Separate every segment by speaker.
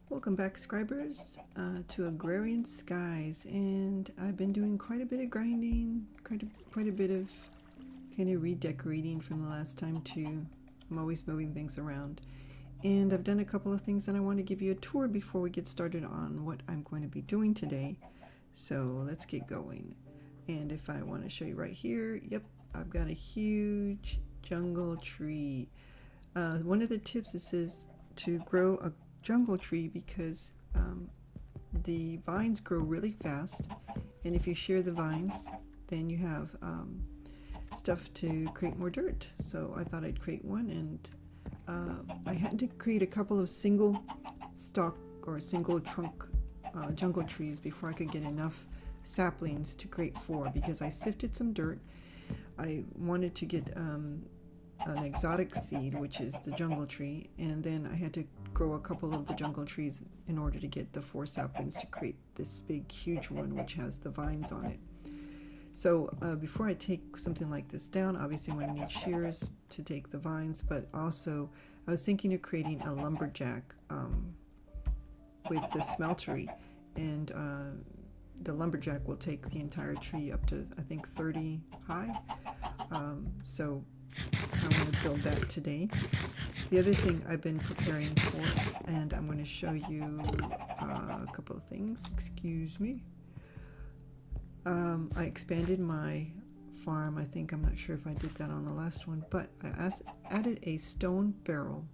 Speaker 1: Welcome back, Scribers, to Agrarian Skies, and I've been doing quite a bit of grinding, quite a bit of kind of redecorating from the last time too. I'm always moving things around, and I've done a couple of things, and I want to give you a tour before we get started on what I'm going to be doing today. So let's get going. And if I want to show you right here, yep, I've got a huge jungle tree. One of the tips is to grow a jungle tree because the vines grow really fast, and if you shear the vines, then you have stuff to create more dirt. So I thought I'd create one, and I had to create a couple of single stalk or single trunk jungle trees before I could get enough saplings to create 4, because I sifted some dirt. I wanted to get an exotic seed, which is the jungle tree, and then I had to grow a couple of the jungle trees in order to get the 4 saplings to create this big huge one which has the vines on it. So before I take something like this down, obviously I'm going to need shears to take the vines, but also I was thinking of creating a lumberjack with the smeltery, and the lumberjack will take the entire tree up to, I think, 30 high. So I want to build that today. The other thing I've been preparing for, and I'm going to show you a couple of things. Excuse me. I expanded my farm. I'm not sure if I did that on the last one, but I added a stone barrel,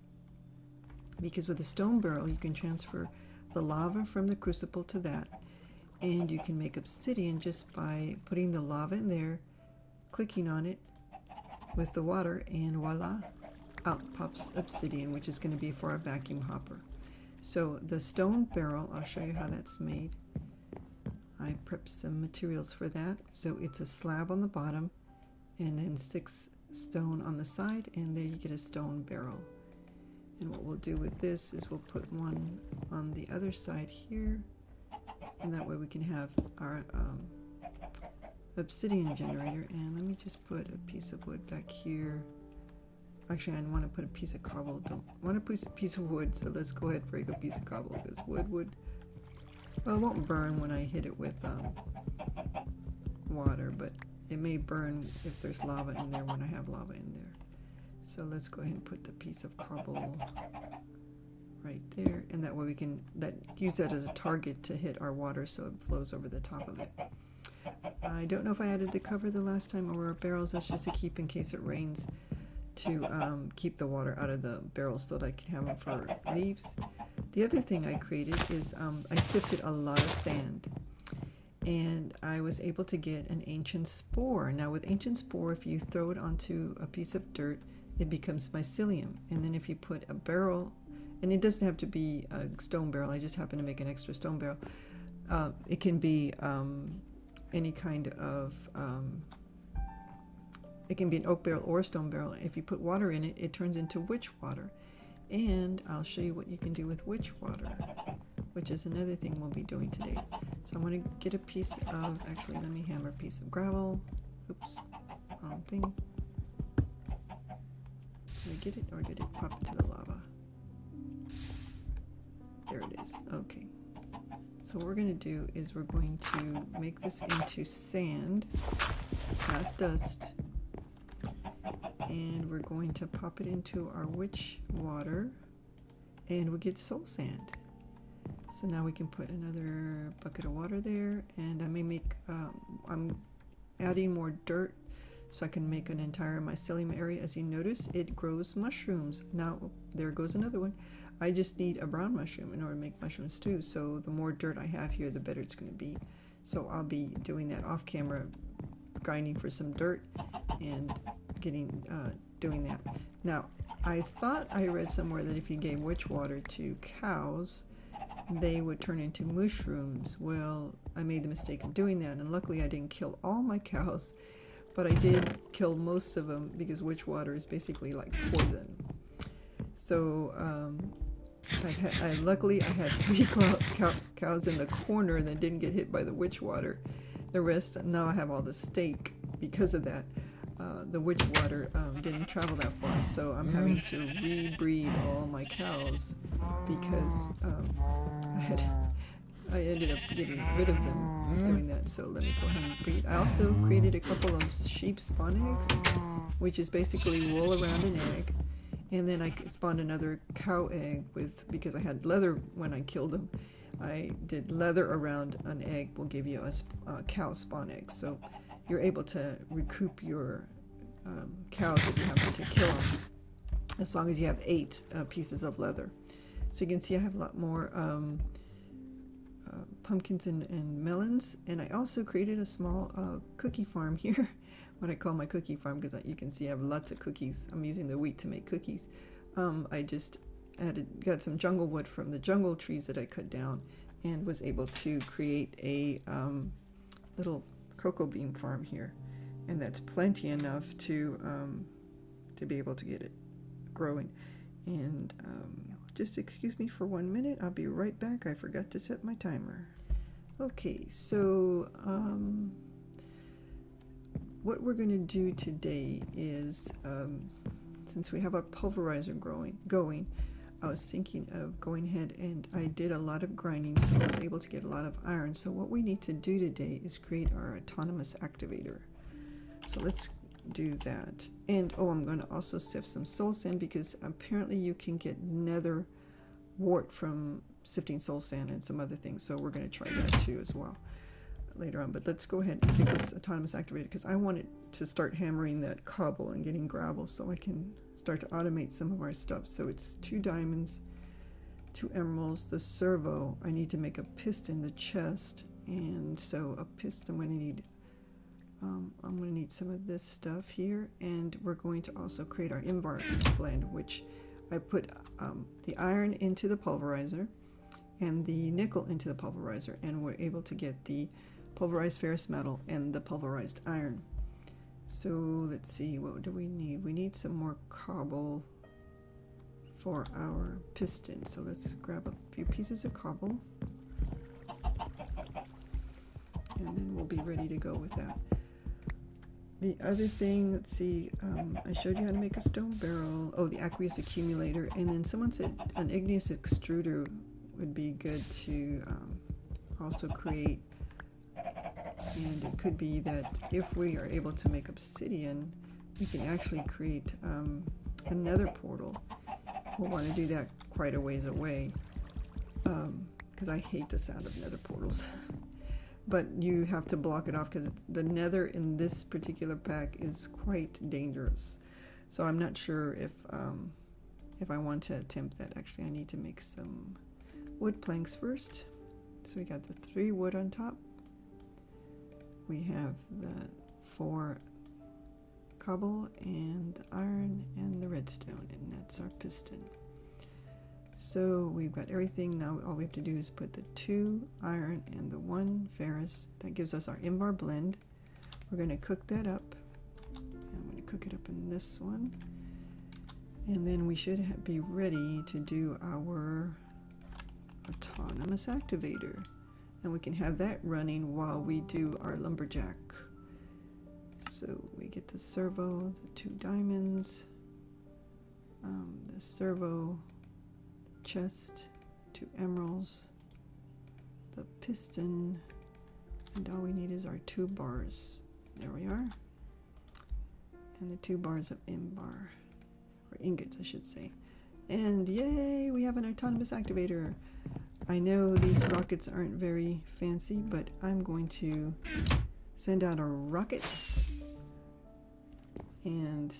Speaker 1: because with a stone barrel you can transfer the lava from the crucible to that, and you can make obsidian just by putting the lava in there, clicking on it with the water, and voila, out pops obsidian, which is going to be for our vacuum hopper. So the stone barrel, I'll show you how that's made. I prepped some materials for that. So it's a slab on the bottom and then 6 stone on the side, and there you get a stone barrel. And what we'll do with this is we'll put one on the other side here, and that way we can have our obsidian generator. And let me just put a piece of wood back here. Actually, I want to put a piece of cobble. Don't want to put a piece of wood, so let's go ahead and break a piece of cobble, because wood, well, it won't burn when I hit it with water, but it may burn if there's lava in there when I have lava in there. So let's go ahead and put the piece of cobble right there, and that way we can use that as a target to hit our water so it flows over the top of it. I don't know if I added the cover the last time or barrels. That's just to keep in case it rains, to keep the water out of the barrels so that I can have them for leaves. The other thing I created is I sifted a lot of sand, and I was able to get an ancient spore. Now with ancient spore, if you throw it onto a piece of dirt, it becomes mycelium. And then if you put a barrel, and it doesn't have to be a stone barrel, I just happen to make an extra stone barrel. It can be any kind of, it can be an oak barrel or a stone barrel. If you put water in it, it turns into witch water. And I'll show you what you can do with witch water, which is another thing we'll be doing today. So I'm going to get a piece of, actually let me hammer a piece of gravel. Oops, wrong thing. Did I get it, or did it pop into the lava? There it is. Okay. So what we're going to do is we're going to make this into sand, not dust. And we're going to pop it into our witch water, and we get soul sand. So now we can put another bucket of water there, and I may make, I'm adding more dirt so I can make an entire mycelium area. As you notice, it grows mushrooms. Now, there goes another one. I just need a brown mushroom in order to make mushroom stew, so the more dirt I have here, the better it's going to be. So I'll be doing that off camera, grinding for some dirt and doing that. Now, I thought I read somewhere that if you gave witch water to cows, they would turn into mushrooms. Well, I made the mistake of doing that, and luckily I didn't kill all my cows, but I did kill most of them, because witch water is basically like poison. So luckily I had 3 cows in the corner that didn't get hit by the witch water. The rest, now I have all the steak because of that. the witch water didn't travel that far, so I'm having to rebreed all my cows because I ended up getting rid of them doing that. So let me go ahead and breed. I also created a couple of sheep spawn eggs, which is basically wool around an egg, and then I spawned another cow egg because I had leather when I killed them. I did leather around an egg will give you a cow spawn egg, so you're able to recoup your cows if you happen to kill them, as long as you have 8 pieces of leather. So you can see I have a lot more pumpkins and melons, and I also created a small cookie farm here, what I call my cookie farm, because you can see I have lots of cookies. I'm using the wheat to make cookies. I just got some jungle wood from the jungle trees that I cut down, and was able to create a little cocoa bean farm here, and that's plenty enough to be able to get it growing. And just excuse me for 1 minute, I'll be right back. I forgot to set my timer. Okay, so what we're going to do today is, since we have our pulverizer going, I was thinking of going ahead, and I did a lot of grinding, so I was able to get a lot of iron. So what we need to do today is create our autonomous activator. So let's do that. And I'm going to also sift some soul sand, because apparently you can get nether wart from sifting soul sand and some other things. So we're going to try that too as well later on. But let's go ahead and get this autonomous activator, because I want it to start hammering that cobble and getting gravel so I can start to automate some of our stuff. So it's 2 diamonds, 2 emeralds, the servo. I need to make a piston, the chest, and so a piston I'm going to need some of this stuff here, and we're going to also create our inbar blend, which I put the iron into the pulverizer and the nickel into the pulverizer, and we're able to get the pulverized ferrous metal and the pulverized iron. So let's see, what do we need? We need some more cobble for our piston. So let's grab a few pieces of cobble, and then we'll be ready to go with that. The other thing, let's see, I showed you how to make a stone barrel. Oh, the aqueous accumulator. And then someone said an igneous extruder would be good to also create. And it could be that if we are able to make obsidian, we can actually create a nether portal. We'll want to do that quite a ways away, because I hate the sound of nether portals. But you have to block it off, because the nether in this particular pack is quite dangerous. So I'm not sure if I want to attempt that. Actually, I need to make some wood planks first. So we got the 3 wood on top. We have the 4 cobble and the iron and the redstone, and that's our piston. So we've got everything. Now all we have to do is put the 2 iron and the 1 ferrous. That gives us our inbar blend. We're going to cook that up. I'm going to cook it up in this one. And then we should be ready to do our autonomous activator. And we can have that running while we do our lumberjack. So we get the servo, the 2 diamonds, the servo, chest, 2 emeralds, the piston, and all we need is our 2 bars. There we are. And the 2 bars of inbar, or ingots I should say. And yay, we have an autonomous activator. I know these rockets aren't very fancy, but I'm going to send out a rocket, and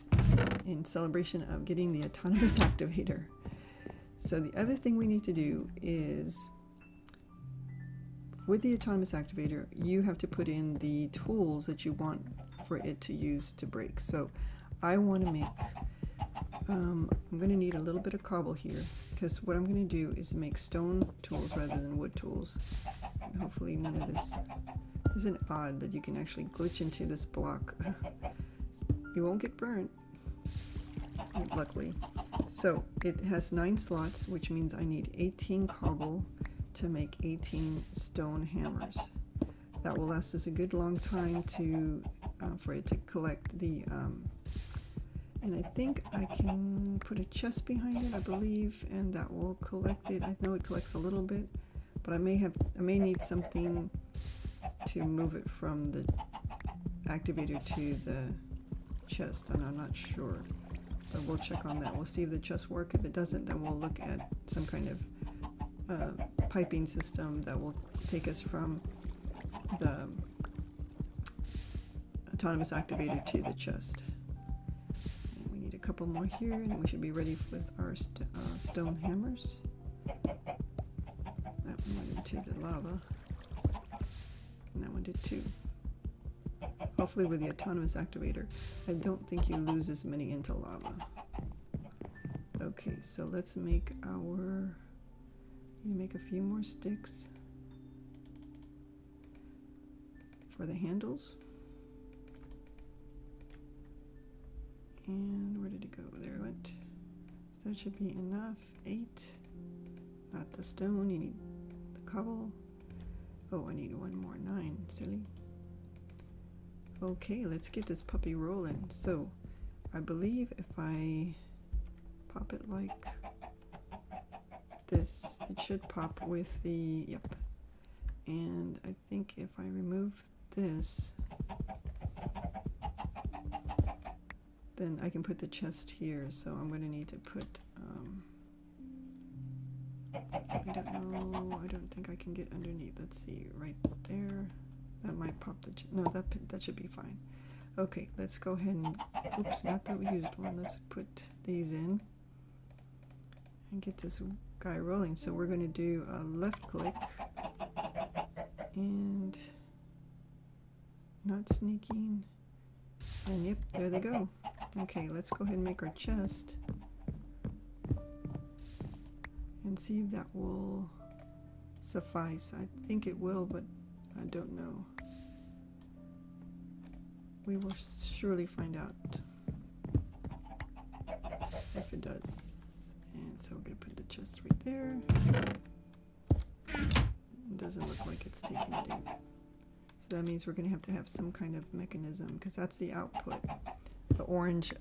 Speaker 1: in celebration of getting the autonomous activator. So the other thing we need to do is, with the autonomous activator, you have to put in the tools that you want for it to use to break. So I want to make, I'm going to need a little bit of cobble here, because what I'm going to do is make stone tools rather than wood tools. And hopefully none of this isn't odd, that you can actually glitch into this block. You won't get burnt, luckily. So it has 9 slots, which means I need 18 cobble to make 18 stone hammers. That will last us a good long time to for it to collect the, and I think I can put a chest behind it, I believe, and that will collect it. I know it collects a little bit, but I may need something to move it from the activator to the chest, and I'm not sure. But we'll check on that. We'll see if the chests work. If it doesn't, then we'll look at some kind of piping system that will take us from the autonomous activator to the chest. And we need a couple more here, and we should be ready with our stone hammers. That one went into the lava, and that one did too. Hopefully with the autonomous activator, I don't think you lose as many into lava. Okay, so let's make make a few more sticks for the handles. And where did it go? There it went. So that should be enough. 8. Not the stone, you need the cobble. Oh, I need one more. 9, silly. Okay, let's get this puppy rolling. So, I believe if I pop it like this, it should pop with the, yep. And I think if I remove this, then I can put the chest here. So I'm going to need to put, I don't know, I don't think I can get underneath. Let's see, right there. That might pop the, no, that should be fine. Okay, let's go ahead and, oops, not that we used one. Let's put these in and get this guy rolling. So we're going to do a left click and not sneaking. And yep, there they go. Okay, let's go ahead and make our chest and see if that will suffice. I think it will, but I don't know. We will surely find out if it does. And so we're going to put the chest right there. It doesn't look like it's taking it in. So that means we're going to have some kind of mechanism, because that's the output. The orange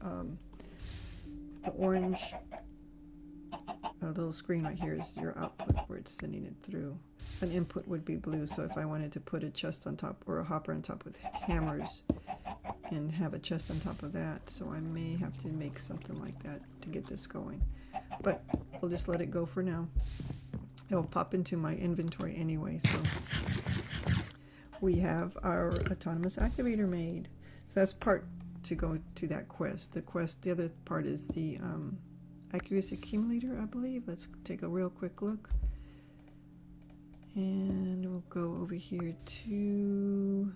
Speaker 1: little screen right here is your output, where it's sending it through. An input would be blue, so if I wanted to put a chest on top or a hopper on top with hammers and have a chest on top of that, so I may have to make something like that to get this going. But we'll just let it go for now. It'll pop into my inventory anyway, so we have our autonomous activator made. So that's part to go to that quest. The other part is the aqueous accumulator, I believe. Let's take a real quick look. And we'll go over here to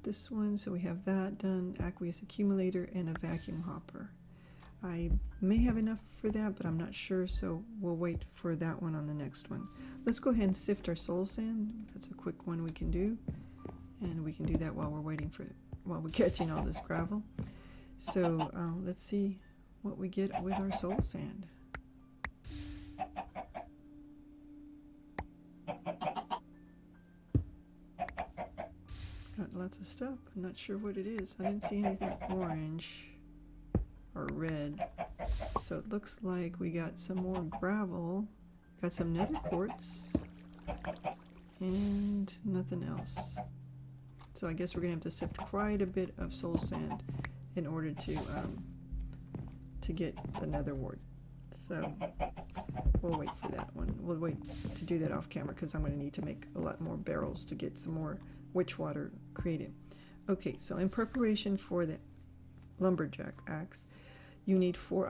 Speaker 1: this one. So we have that done, aqueous accumulator and a vacuum hopper. I may have enough for that, but I'm not sure, so we'll wait for that one on the next one. Let's go ahead and sift our soul sand. That's a quick one we can do. And we can do that while we're catching all this gravel. So let's see what we get with our soul sand. Got lots of stuff. I'm not sure what it is. I didn't see anything orange or red. So it looks like we got some more gravel, got some nether quartz, and nothing else. So I guess we're gonna have to sift quite a bit of soul sand in order to get the nether wart. So we'll wait for that one. We'll wait to do that off camera, because I'm going to need to make a lot more barrels to get some more witch water created. Okay, so in preparation for the lumberjack axe, you need 4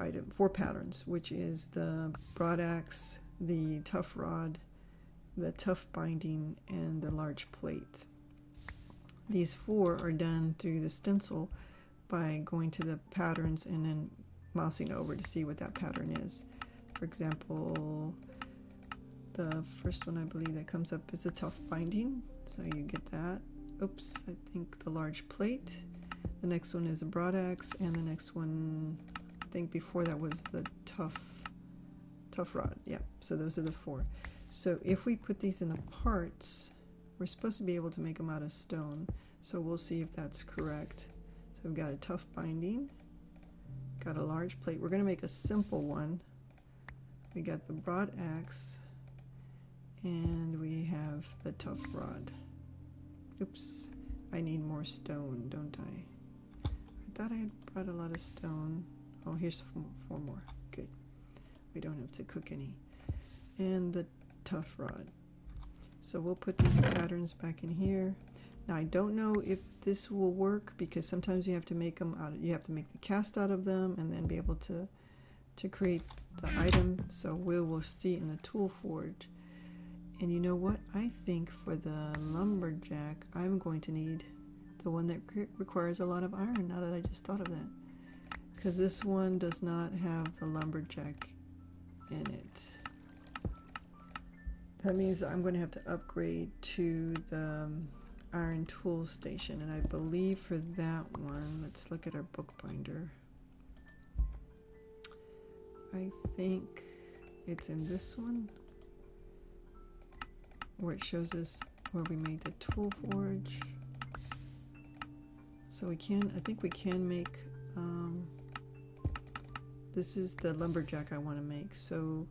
Speaker 1: patterns, which is the broad axe, the tough rod, the tough binding, and the large plate. These 4 are done through the stencil by going to the patterns and then mousing over to see what that pattern is. For example, the first one I believe that comes up is a tough binding, so you get that. Oops, I think the large plate. The next one is a broad axe, and the next one, I think before that was the tough rod. Yeah, so those are the 4. So if we put these in the parts, we're supposed to be able to make them out of stone. So we'll see if that's correct. So we've got a tough binding, got a large plate. We're going to make a simple one. We got the broad axe, and we have the tough rod. Oops, I need more stone, don't I? I thought I had brought a lot of stone. Oh, here's four more. Good. We don't have to cook any. And the tough rod. So we'll put these patterns back in here. Now I don't know if this will work because sometimes you have to make them out. You have to make the cast out of them and then be able to create the item. So we'll see in the tool forge. And you know what? I think for the lumberjack, I'm going to need the one that requires a lot of iron. Now that I just thought of that, because this one does not have the lumberjack in it. That means I'm going to have to upgrade to the iron tool station, and I believe for that one, let's look at our bookbinder. I think it's in this one where it shows us where we made the tool forge. So we can, I think we can make, this is the lumberjack I want to make, so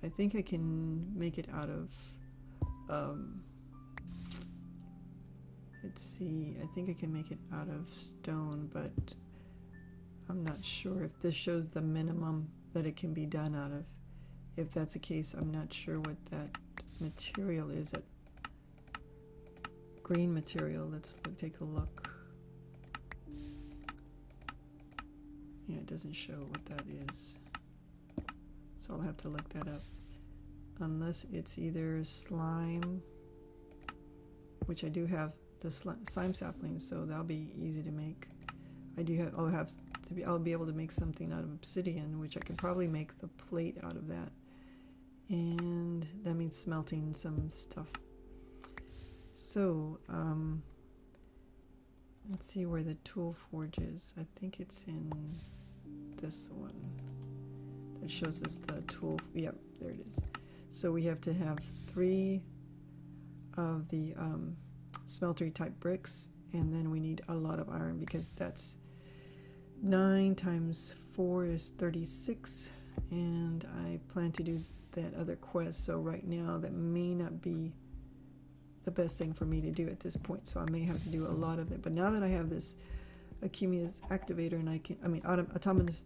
Speaker 1: I think I can make it out of, let's see, I think I can make it out of stone, but I'm not sure if this shows the minimum that it can be done out of. If that's the case, I'm not sure what that material is. That green material, let's take a look. Yeah, it doesn't show what that is. So I'll have to look that up. Unless it's either slime, which I do have the slime saplings, so that'll be easy to make. I'll be able to make something out of obsidian, which I can probably make the plate out of that. And that means smelting some stuff. So, let's see where the tool forge is. I think it's in this one. That shows us the tool. Yep, there it is. So we have to have 3 of the smeltery type bricks, and then we need a lot of iron because that's 9 times 4 is 36, and I plan to do that other quest, so right now that may not be the best thing for me to do at this point, so I may have to do a lot of it. But now that I have this accumulus activator, and autonomous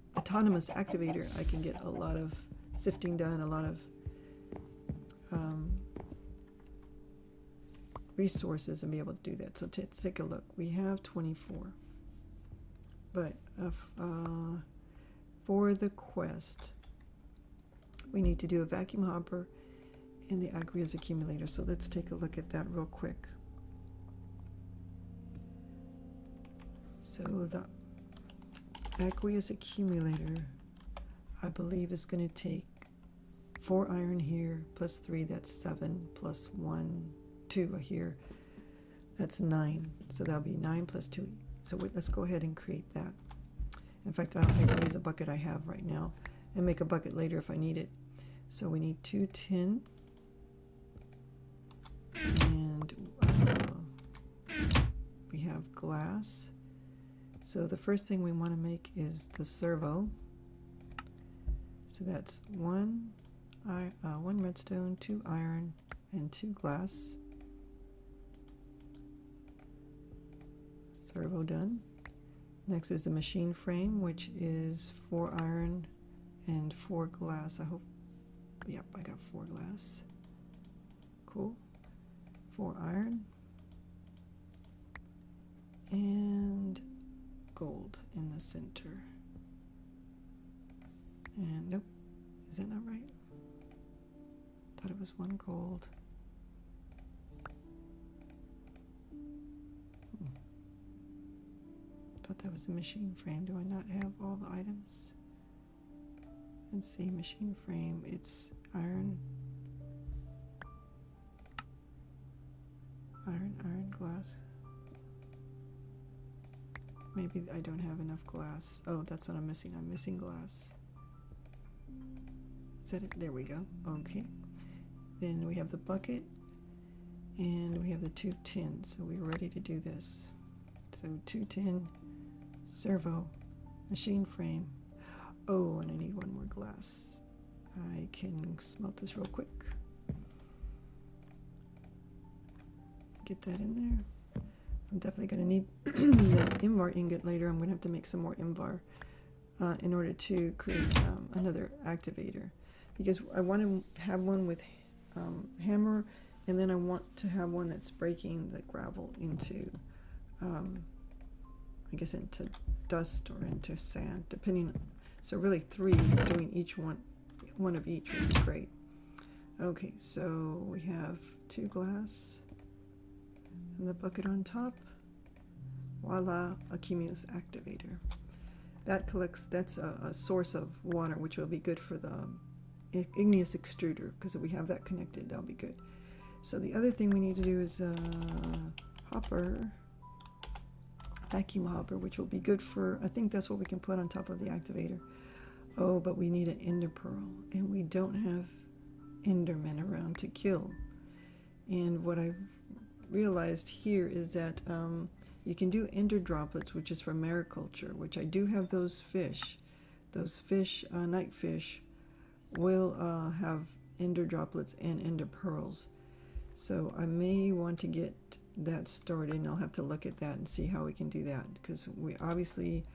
Speaker 1: activator, I can get a lot of sifting done, a lot of resources, and be able to do that. So let's take a look. We have 24, but for the quest we need to do a vacuum hopper and the aqueous accumulator. So let's take a look at that real quick. So the aqueous accumulator, I believe, is going to take 4 iron here plus 3, that's 7, plus 1, 2 here, that's 9. So that'll be 9 plus 2. So let's go ahead and create that. In fact, I don't think I'll use a bucket I have right now, and make a bucket later if I need it. So we need 2 tin, and we have glass. So the first thing we want to make is the servo. So that's 1 redstone, 2 iron, and 2 glass. Servo done. Next is the machine frame, which is 4 iron and 4 glass. I hope, yep, I got 4 glass. Cool. 4 iron and gold in the center. And nope, is that not right? Thought it was 1 gold. Thought that was a machine frame. Do I not have all the items? Let's see, machine frame, it's iron, glass. Maybe I don't have enough glass. Oh, that's what I'm missing. I'm missing glass. Is that it? There we go. Okay. Then we have the bucket, and we have the 2 tins, so we're ready to do this. So 210 servo machine frame. Oh, and I need one more glass. I can smelt this real quick. Get that in there. I'm definitely going to need that Invar ingot later. I'm going to have to make some more Invar in order to create another activator, because I want to have one with hammer, and then I want to have one that's breaking the gravel into, I guess, into dust or into sand, depending. So really 3, doing each one of each would be great. Okay, so we have 2 glass and the bucket on top. Voila, a cumulus activator. That collects, that's a source of water, which will be good for the igneous extruder, because if we have that connected, that'll be good. So the other thing we need to do is hopper, vacuum hopper, which will be good for, I think that's what we can put on top of the activator. Oh, but we need an ender pearl, and we don't have endermen around to kill. And what I realized here is that you can do ender droplets, which is for mariculture, which I do have those fish. Those fish, night fish, will have ender droplets and ender pearls. So I may want to get that started, and I'll have to look at that and see how we can do that, because we obviously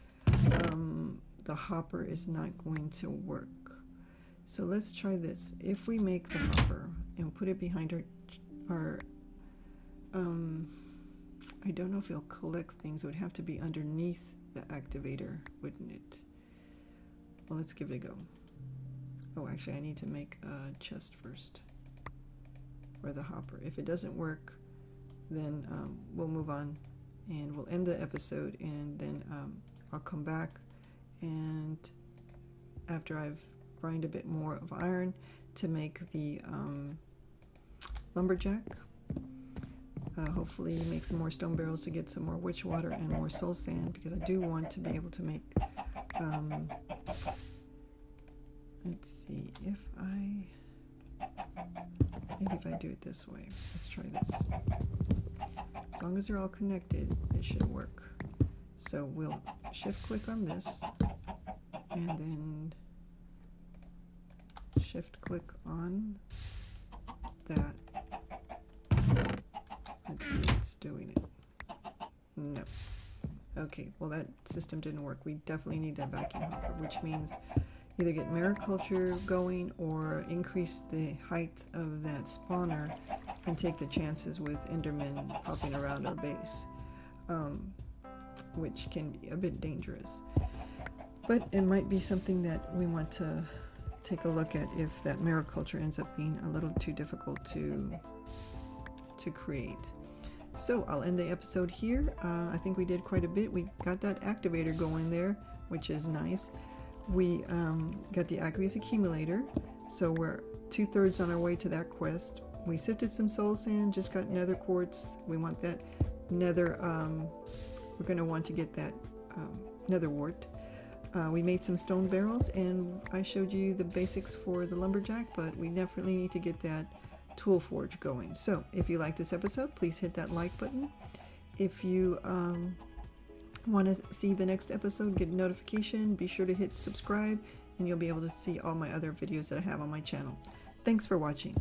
Speaker 1: the hopper is not going to work. So let's try this. If we make the hopper and put it behind our I don't know if it'll collect things. It would have to be underneath the activator, wouldn't it? Well, let's give it a go. Oh, actually, I need to make a chest first, or the hopper. If it doesn't work, then we'll move on, and we'll end the episode, and then I'll come back, and after I've grind a bit more of iron to make the lumberjack. Hopefully make some more stone barrels to get some more witch water and more soul sand, because I do want to be able to make let's see, maybe if I do it this way. Let's try this. As long as they're all connected, it should work. So we'll shift click on this, and then shift click on that. Let's see if it's doing it. No. Okay, well that system didn't work. We definitely need that vacuum hopper, which means either get mariculture going or increase the height of that spawner and take the chances with endermen popping around our base, which can be a bit dangerous. But it might be something that we want to take a look at if that mariculture ends up being a little too difficult to create. So I'll end the episode here. I think we did quite a bit. We got that activator going there, which is nice. We got the aqueous accumulator, so we're 2/3 on our way to that quest. We sifted some soul sand, just got nether quartz. We want that nether, we're going to want to get that nether wart. We made some stone barrels, and I showed you the basics for the lumberjack, but we definitely need to get that tool forge going. So if you like this episode, please hit that like button. If you want to see the next episode, get a notification, be sure to hit subscribe, and you'll be able to see all my other videos that I have on my channel. Thanks for watching.